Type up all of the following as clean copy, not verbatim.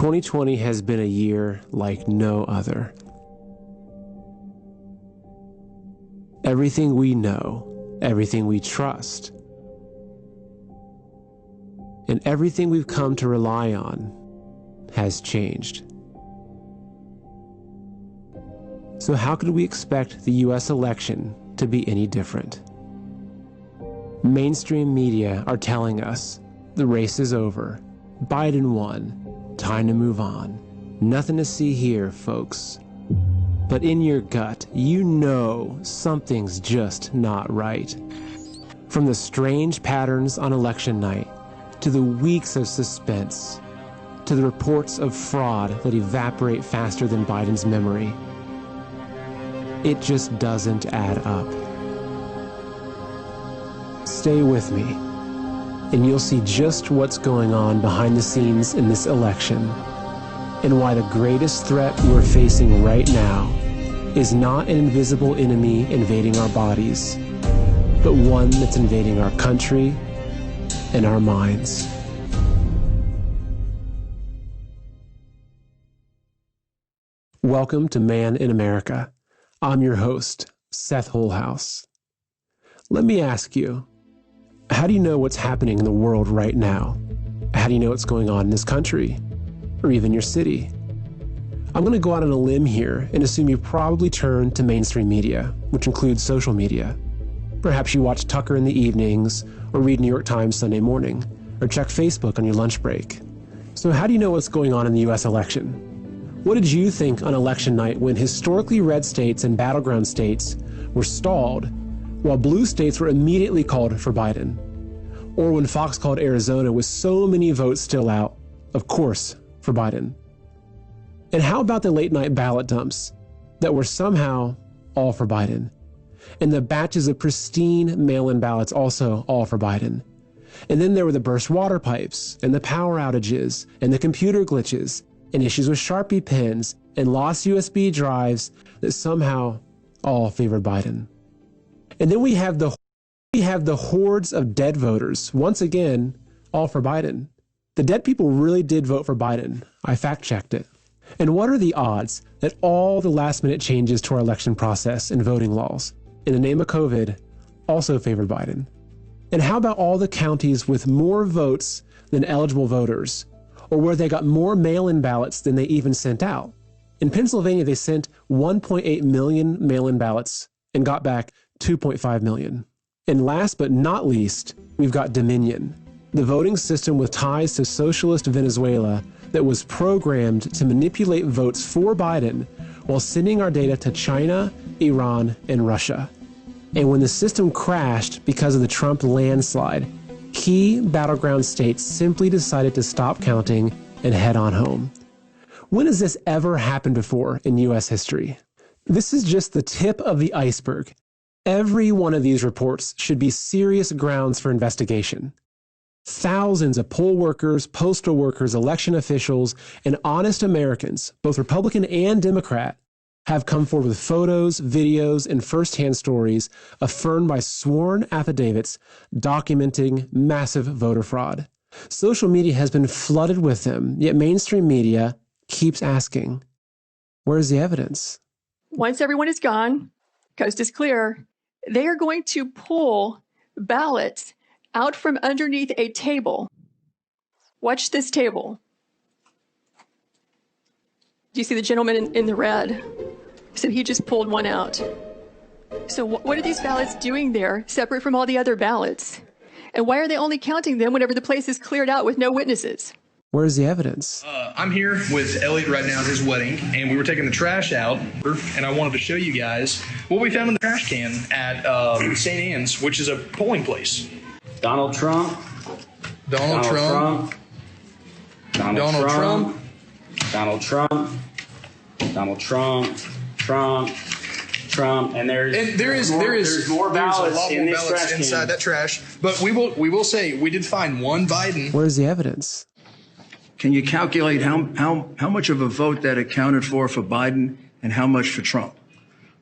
2020 has been a year like no other. Everything we know, everything we trust, and everything we've come to rely on has changed. So how could we expect the US election to be any different? Mainstream media are telling us the race is over, Biden won, time to move on. Nothing to see here, folks. But in your gut, you know something's just not right. From the strange patterns on election night, to the weeks of suspense, to the reports of fraud that evaporate faster than Biden's memory, it just doesn't add up. Stay with me, and you'll see just what's going on behind the scenes in this election, and why the greatest threat we're facing right now is not an invisible enemy invading our bodies, but one that's invading our country and our minds. Welcome to Man in America. I'm your host, Seth Holhouse. Let me ask you, how do you know what's happening in the world right now? How do you know what's going on in this country, or even your city? I'm going to go out on a limb here and assume you probably turn to mainstream media, which includes social media. Perhaps you watch Tucker in the evenings, or read New York Times Sunday morning, or check Facebook on your lunch break. So how do you know what's going on in the US election? What did you think on election night when historically red states and battleground states were stalled, while blue states were immediately called for Biden? Or when Fox called Arizona with so many votes still out, of course, for Biden? And how about the late night ballot dumps that were somehow all for Biden? And the batches of pristine mail-in ballots also all for Biden? And then there were the burst water pipes, and the power outages, and the computer glitches, and issues with Sharpie pens, and lost USB drives that somehow all favored Biden. And then we have the hordes of dead voters, once again, all for Biden. The dead people really did vote for Biden. I fact-checked it. And what are the odds that all the last-minute changes to our election process and voting laws, in the name of COVID, also favored Biden? And how about all the counties with more votes than eligible voters, or where they got more mail-in ballots than they even sent out? In Pennsylvania, they sent 1.8 million mail-in ballots and got back 2.5 million. And last but not least, we've got Dominion, the voting system with ties to socialist Venezuela that was programmed to manipulate votes for Biden while sending our data to China, Iran, and Russia. And when the system crashed because of the Trump landslide, key battleground states simply decided to stop counting and head on home. When has this ever happened before in U.S. history? This is just the tip of the iceberg. Every one of these reports should be serious grounds for investigation. Thousands of poll workers, postal workers, election officials, and honest Americans, both Republican and Democrat, have come forward with photos, videos, and firsthand stories affirmed by sworn affidavits documenting massive voter fraud. Social media has been flooded with them, yet mainstream media keeps asking, where's the evidence? Once everyone is gone, coast is clear, they are going to pull ballots out from underneath a table. Watch this table. Do you see the gentleman in the red? So he just pulled one out. So what are these ballots doing there, separate from all the other ballots? And why are they only counting them whenever the place is cleared out with no witnesses? Where's the evidence? I'm here with Elliot right now at his wedding, and we were taking the trash out, and I wanted to show you guys what we found in the trash can at St. Anne's, which is a polling place. Donald Trump. Donald Trump. Donald Trump. Donald Trump. Donald Trump. Trump. And there's more ballots in this trash can. Inside that trash. But we will say we did find one Biden. Where's the evidence? Can you calculate how much of a vote that accounted for Biden and how much for Trump?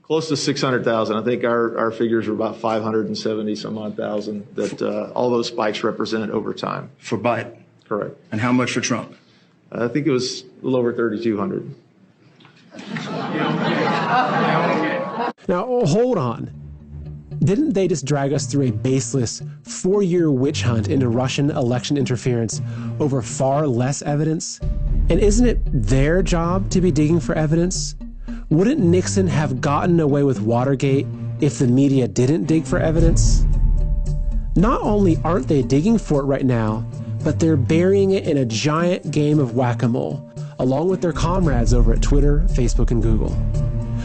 Close to 600,000. I think our figures were about 570 some odd thousand that all those spikes represented over time. For Biden? Correct. And how much for Trump? I think it was a little over 3,200. Now, hold on. Didn't they just drag us through a baseless 4-year witch hunt into Russian election interference over far less evidence? And isn't it their job to be digging for evidence? Wouldn't Nixon have gotten away with Watergate if the media didn't dig for evidence? Not only aren't they digging for it right now, but they're burying it in a giant game of whack-a-mole, along with their comrades over at Twitter, Facebook, and Google.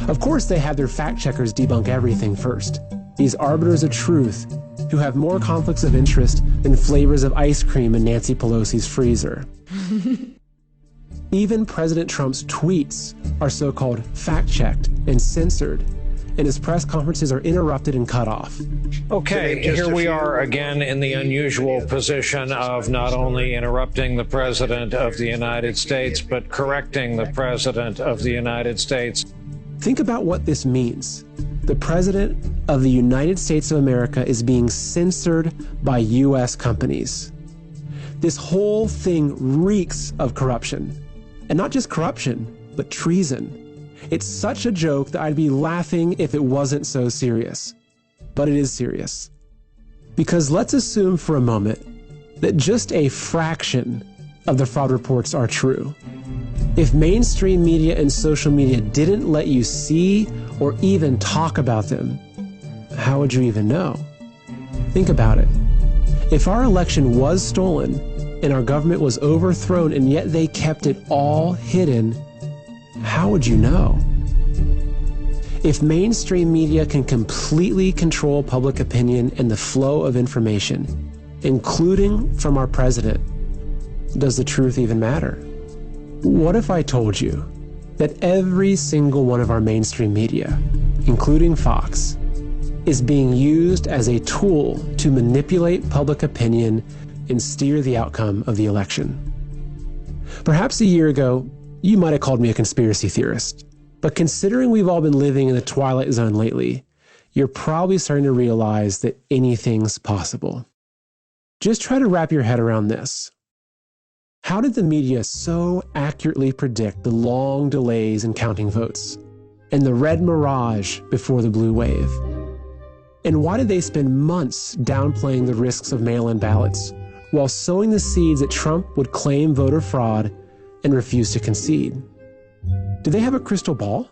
Of course, they have their fact-checkers debunk everything first. These arbiters of truth who have more conflicts of interest than flavors of ice cream in Nancy Pelosi's freezer. Even President Trump's tweets are so-called fact-checked and censored, and his press conferences are interrupted and cut off. Okay, here we are again in the unusual position of not only interrupting the President of the United States, but correcting the President of the United States. Think about what this means. The President of the United States of America is being censored by U.S. companies. This whole thing reeks of corruption. And not just corruption, but treason. It's such a joke that I'd be laughing if it wasn't so serious. But it is serious. Because let's assume for a moment that just a fraction of the fraud reports are true. If mainstream media and social media didn't let you see or even talk about them, how would you even know? Think about it. If our election was stolen and our government was overthrown and yet they kept it all hidden, how would you know? If mainstream media can completely control public opinion and the flow of information, including from our president, does the truth even matter? What if I told you that every single one of our mainstream media, including Fox, is being used as a tool to manipulate public opinion and steer the outcome of the election? Perhaps a year ago, you might have called me a conspiracy theorist, but considering we've all been living in the twilight zone lately, you're probably starting to realize that anything's possible. Just try to wrap your head around this. How did the media so accurately predict the long delays in counting votes and the red mirage before the blue wave? And why did they spend months downplaying the risks of mail-in ballots while sowing the seeds that Trump would claim voter fraud and refuse to concede? Do they have a crystal ball?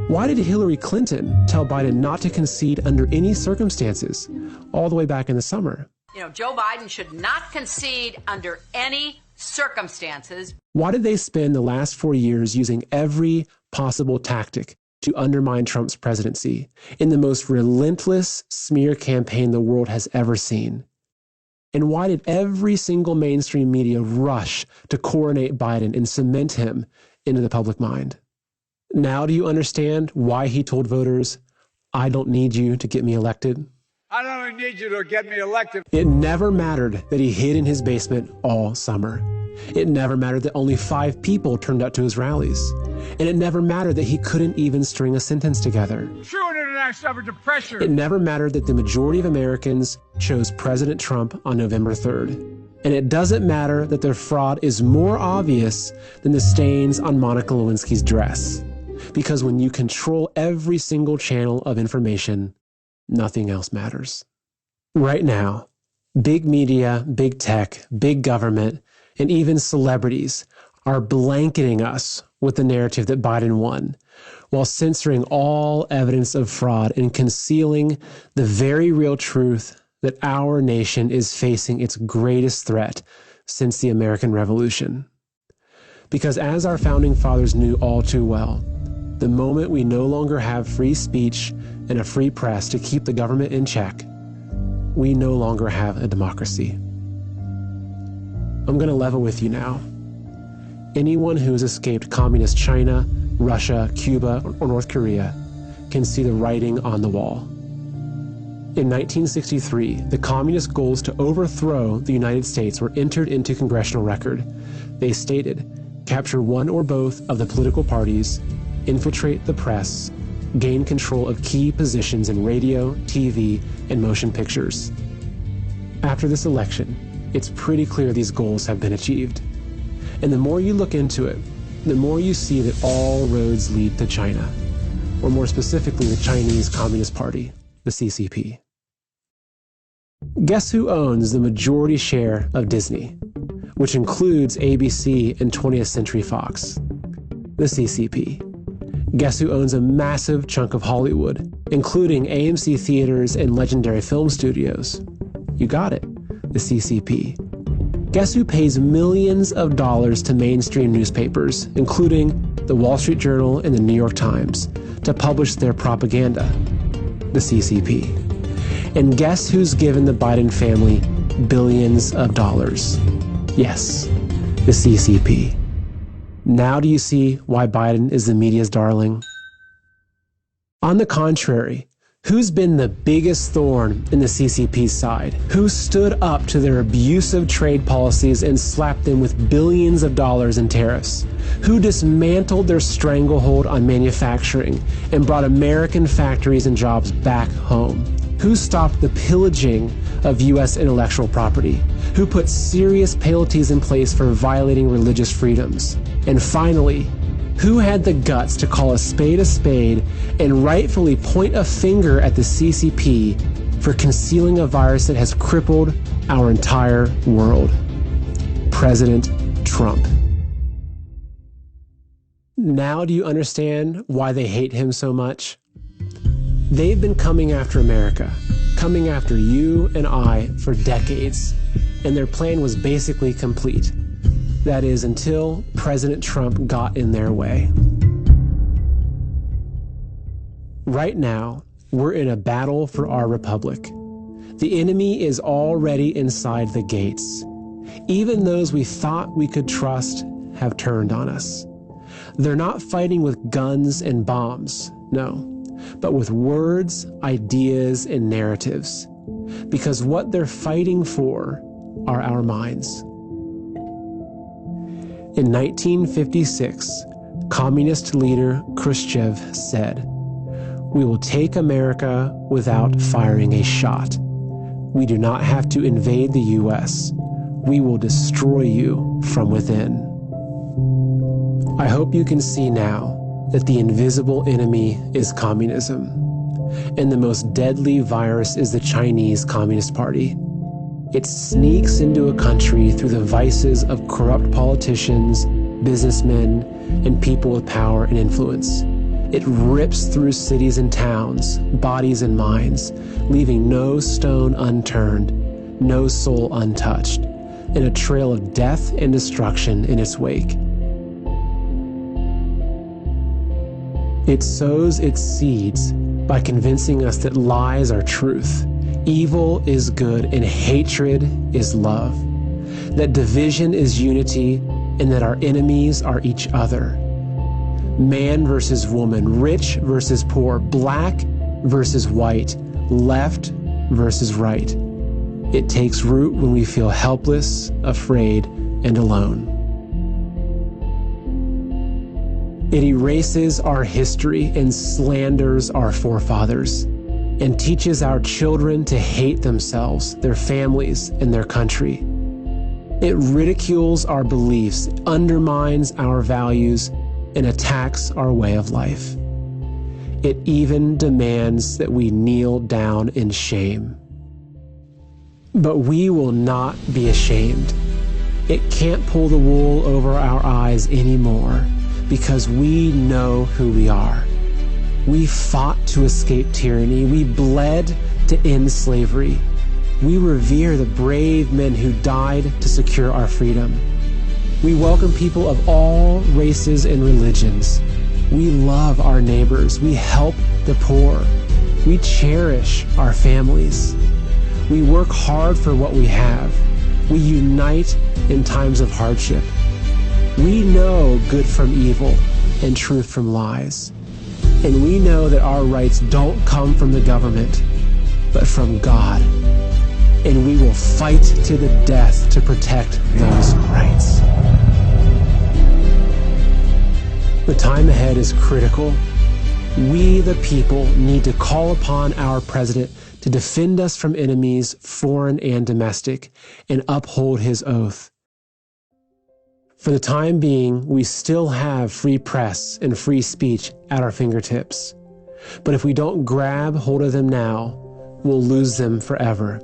Why did Hillary Clinton tell Biden not to concede under any circumstances all the way back in the summer? You know, Joe Biden should not concede under any circumstances. Why did they spend the last 4 years using every possible tactic to undermine Trump's presidency in the most relentless smear campaign the world has ever seen? And why did every single mainstream media rush to coronate Biden and cement him into the public mind? Now do you understand why he told voters, I don't need you to get me elected? I don't need you to get me elected. It never mattered that he hid in his basement all summer. It never mattered that only 5 people turned out to his rallies. And it never mattered that he couldn't even string a sentence together. True international effort to pressure. It never mattered that the majority of Americans chose President Trump on November 3rd. And it doesn't matter that their fraud is more obvious than the stains on Monica Lewinsky's dress. Because when you control every single channel of information, nothing else matters. Right now, big media, big tech, big government, and even celebrities are blanketing us with the narrative that Biden won, while censoring all evidence of fraud and concealing the very real truth that our nation is facing its greatest threat since the American Revolution. Because as our founding fathers knew all too well, the moment we no longer have free speech and a free press to keep the government in check, we no longer have a democracy. I'm going to level with you now. Anyone who has escaped communist China, Russia, Cuba, or North Korea can see the writing on the wall. In 1963, the communist goals to overthrow the United States were entered into congressional record. They stated, capture one or both of the political parties, infiltrate the press, gain control of key positions in radio, TV, and motion pictures. After this election, it's pretty clear these goals have been achieved. And the more you look into it, the more you see that all roads lead to China, or more specifically, the Chinese Communist Party, the CCP. Guess who owns the majority share of Disney, which includes ABC and 20th Century Fox? The CCP. Guess who owns a massive chunk of Hollywood, including AMC theaters and legendary film studios? You got it, the CCP. Guess who pays millions of dollars to mainstream newspapers, including the Wall Street Journal and the New York Times, to publish their propaganda? The CCP. And guess who's given the Biden family billions of dollars? Yes, the CCP. Now do you see why Biden is the media's darling? On the contrary, who's been the biggest thorn in the CCP's side? Who stood up to their abusive trade policies and slapped them with billions of dollars in tariffs? Who dismantled their stranglehold on manufacturing and brought American factories and jobs back home? Who stopped the pillaging of U.S. intellectual property? Who put serious penalties in place for violating religious freedoms? And finally, who had the guts to call a spade and rightfully point a finger at the CCP for concealing a virus that has crippled our entire world? President Trump. Now do you understand why they hate him so much? They've been coming after America, coming after you and I for decades, and their plan was basically complete. That is, until President Trump got in their way. Right now, we're in a battle for our republic. The enemy is already inside the gates. Even those we thought we could trust have turned on us. They're not fighting with guns and bombs, no, but with words, ideas, and narratives. Because what they're fighting for are our minds. In 1956, communist leader Khrushchev said, "We will take America without firing a shot. We do not have to invade the U.S. We will destroy you from within." I hope you can see now that the invisible enemy is communism, and the most deadly virus is the Chinese Communist Party. It sneaks into a country through the vices of corrupt politicians, businessmen, and people with power and influence. It rips through cities and towns, bodies and minds, leaving no stone unturned, no soul untouched, and a trail of death and destruction in its wake. It sows its seeds by convincing us that lies are truth, evil is good, and hatred is love, that division is unity, and that our enemies are each other. Man versus woman, rich versus poor, black versus white, left versus right. It takes root when we feel helpless, afraid, and alone. It erases our history and slanders our forefathers, and teaches our children to hate themselves, their families, and their country. It ridicules our beliefs, undermines our values, and attacks our way of life. It even demands that we kneel down in shame. But we will not be ashamed. It can't pull the wool over our eyes anymore, because we know who we are. We fought to escape tyranny. We bled to end slavery. We revere the brave men who died to secure our freedom. We welcome people of all races and religions. We love our neighbors. We help the poor. We cherish our families. We work hard for what we have. We unite in times of hardship. We know good from evil and truth from lies. And we know that our rights don't come from the government, but from God. And we will fight to the death to protect those rights. The time ahead is critical. We, the people, need to call upon our president to defend us from enemies, foreign and domestic, and uphold his oath. For the time being, we still have free press and free speech at our fingertips. But if we don't grab hold of them now, we'll lose them forever.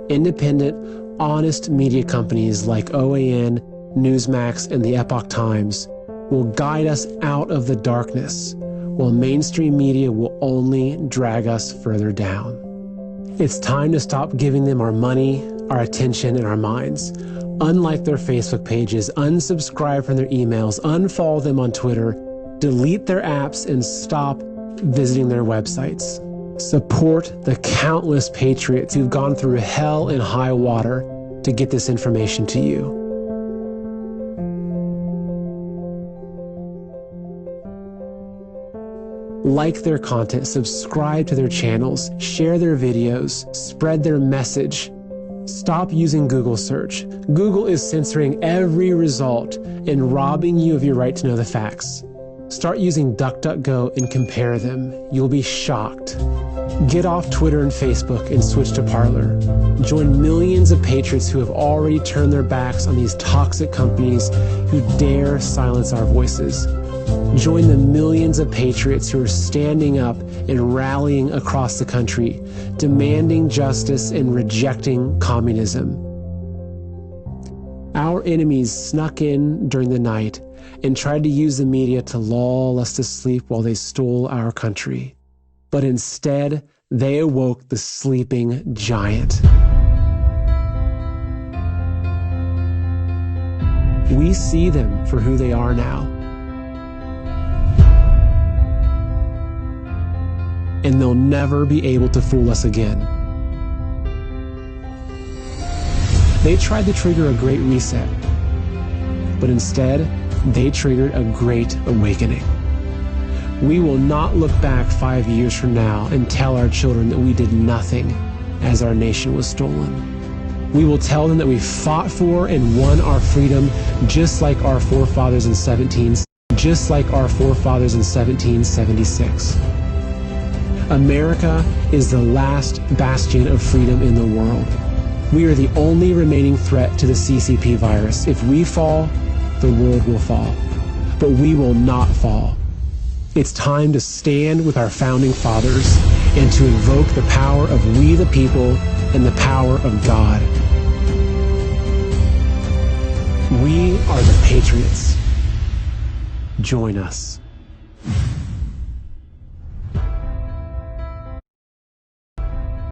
Independent, honest media companies like OAN, Newsmax, and the Epoch Times will guide us out of the darkness, while mainstream media will only drag us further down. It's time to stop giving them our money, our attention, and our minds. Unlike their Facebook pages, unsubscribe from their emails, unfollow them on Twitter, delete their apps, and stop visiting their websites. Support the countless patriots who've gone through hell and high water to get this information to you. Like their content, subscribe to their channels, share their videos, spread their message. Stop using Google search. Google is censoring every result and robbing you of your right to know the facts. Start using DuckDuckGo and compare them. You'll be shocked. Get off Twitter and Facebook and switch to Parler. Join millions of patriots who have already turned their backs on these toxic companies who dare silence our voices. Join the millions of patriots who are standing up and rallying across the country, demanding justice and rejecting communism. Our enemies snuck in during the night and tried to use the media to lull us to sleep while they stole our country. But instead, they awoke the sleeping giant. We see them for who they are now. And they'll never be able to fool us again. They tried to trigger a great reset, but instead, they triggered a great awakening. We will not look back 5 years from now and tell our children that we did nothing as our nation was stolen. We will tell them that we fought for and won our freedom just like our forefathers in 1776. America is the last bastion of freedom in the world. We are the only remaining threat to the CCP virus. If we fall, the world will fall. But we will not fall. It's time to stand with our founding fathers and to invoke the power of we the people and the power of God. We are the patriots. Join us.